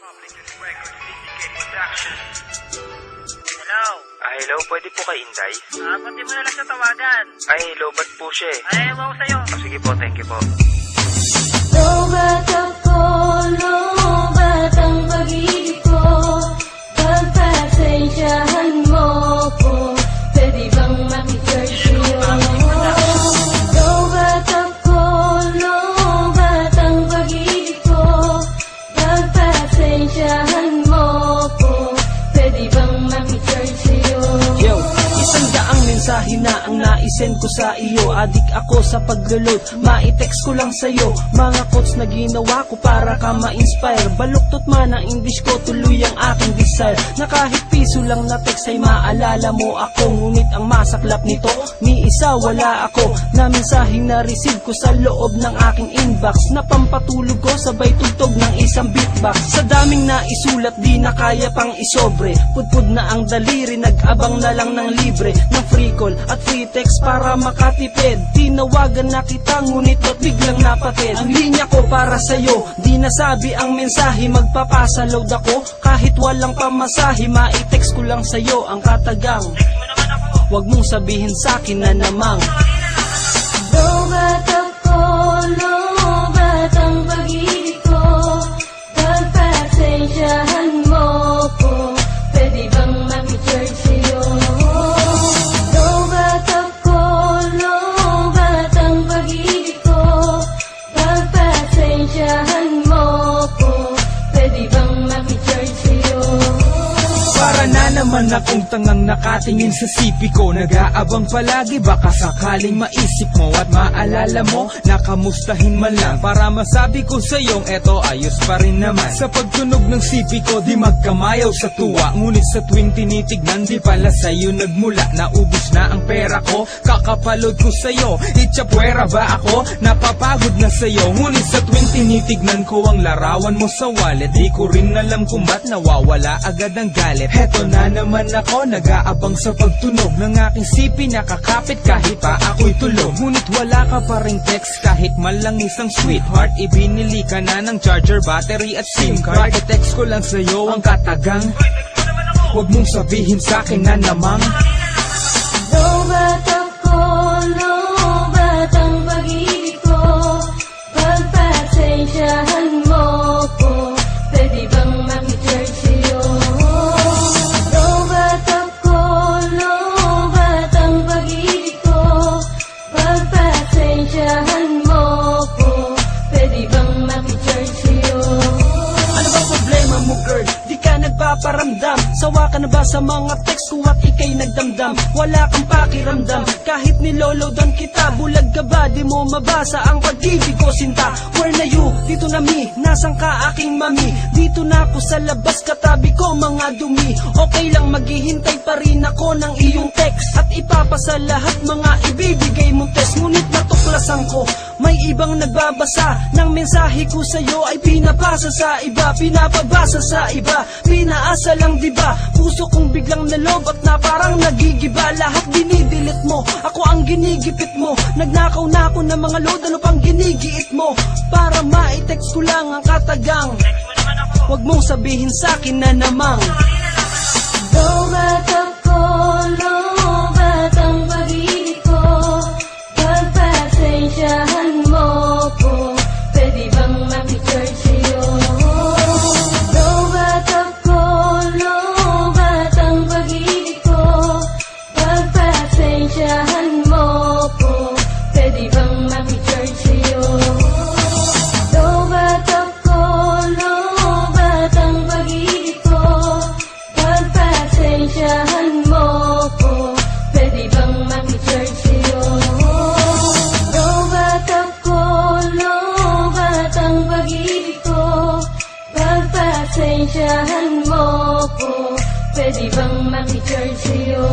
Hello? Hello, pwede po kay Inday? Pati mo na lang sa tawagan. Hello, ba't po siya eh? Ewan ko sa'yo. Sige po, thank you po. Lobat ako, lobat ang pag-ibig ko. Pagpasensyahan mo ko, pwede bang makicharge sa'yo? Lobat ako, lobat ang pag-ibig ko. Pagpasensyahan mo ko, pwede bang makicharge sa'yo? Yo, 100 mensahe na ang naisend ko sa iyo. Adik ako sa paglo-load, ma-text ko lang sa'yo. Mga quotes na ginawa ko para ka ma-inspire. Baluktot man ang English ko, tuloy ang aking desire. Na kahit piso lang na text ay maalala mo ako. Ngunit ang masaklap nito, ni isa wala ako. Na mensaheng na-receive ko sa loob ng aking inbox. Na pampatulog ko sabay tugtog ng isang beatbox. Sa daming naisulat di na kaya pang isobre. Pudpud na ang daliri, nag-abang na lang ng libre. Ng free call at free text para makatipid. Tinawagan na kita ngunit ba't biglang napatid? Ang linya ko para sa'yo, di nasabi ang mensahe. Magpapasaload ako kahit walang pamasahe. Ma-text ko lang sa'yo ang katagang. Huwag mong sabihin sa'kin na namang Lobat ako, lobat ang pag-ibig ko. Pagpasensyahan mo ko, pwede bang makicharge sa'yo? Lobat ako, lobat ang pag-ibig ko. Pagpasensyahan mo ko, pwede bang makicharge sa'yo? para na naman akong tangang nakatingin sa sipi ko. Nag-aabang palagi baka sakaling maisip mo at maalala mo na kamustahin man lang para masabi ko sa'yong eto ayos pa rin naman. Sa pagtunog ng sipi ko di magkamayaw sa tuwa. Ngunit sa tuwing tinitignan di pala sa'yo nagmula. Naubos na ang pera ko, kakapalod ko sa'yo. Itchapwera ba ako? Napapagod na sa'yo. Ngunit sa tuwing tinitignan ko ang larawan mo sa wallet, di ko rin alam kung ba't nawawala agad ang galit. Heto na naman ako, nag-aabang sa pagtunog ng aking sipi. Nakakapit kahit pa ako'y tulog. Ngunit wala ka pa ring text kahit man lang isang sweetheart. Ibinili ka na ng charger, battery at SIM card. I-text ko lang sa'yo ang katagang. Huwag mong sabihin sa'kin na namang Lobat ako, lobat ang pag-ibig ko. Pagpasensyahan mo ko, pwede bang makicharge sa'yo? Lobat ako, lobat ang pag-ibig ko. Pagpasensyahan mo ko, pwede bang makicharge sa'yo? ano bang problema mo girl? Di ka nagpaparamdam. Sawa ka na ba sa mga text ko at ikay nagdamdam? Wala kang pakiramdam kahit niloloadan kita. Bulag ka ba? Di mo mabasa ang pag-ibig ko sinta. Where na you? Dito na mi. Nasaan ka aking mami? Dito na ako sa labas katabi ko mga dumi. Okay lang maghihintay pa rin ako ng iyong text. At ipapasa lahat mga ibibigay mong test. Ngunit natuklasan ko may ibang nagbabasa ng mensahe ko sa'yo ay pinapasa sa iba. Pinapabasa sa iba, pinaasa lang diba? Puso kong biglang nalobat na parang nagigiba. Lahat dinidilit mo, ako ang ginigipit mo. Nagnakaw na ako ng mga load, ano pang ginigiit mo? Para ma-text ko lang ang katagang. Huwag mong sabihin sa'kin na namang Lobat ako, lobat ang pag-ibig ko. Pagpasensyahan mo ko, pwede bang makicharge sa'yo? Lobat ako, lobat ang pag-ibig ko. Pagpasensyahan mo ko, pwede bang makicharge sa'yo? Lobat ako, lobat ang pag-ibig ko. Pagpasensyahan mo ko, pwede bang makicharge sa'yo? Lobat ako, lobat ang pag-ibig ko. Pagpasensyahan mo ko, pwede bang makicharge sa'yo?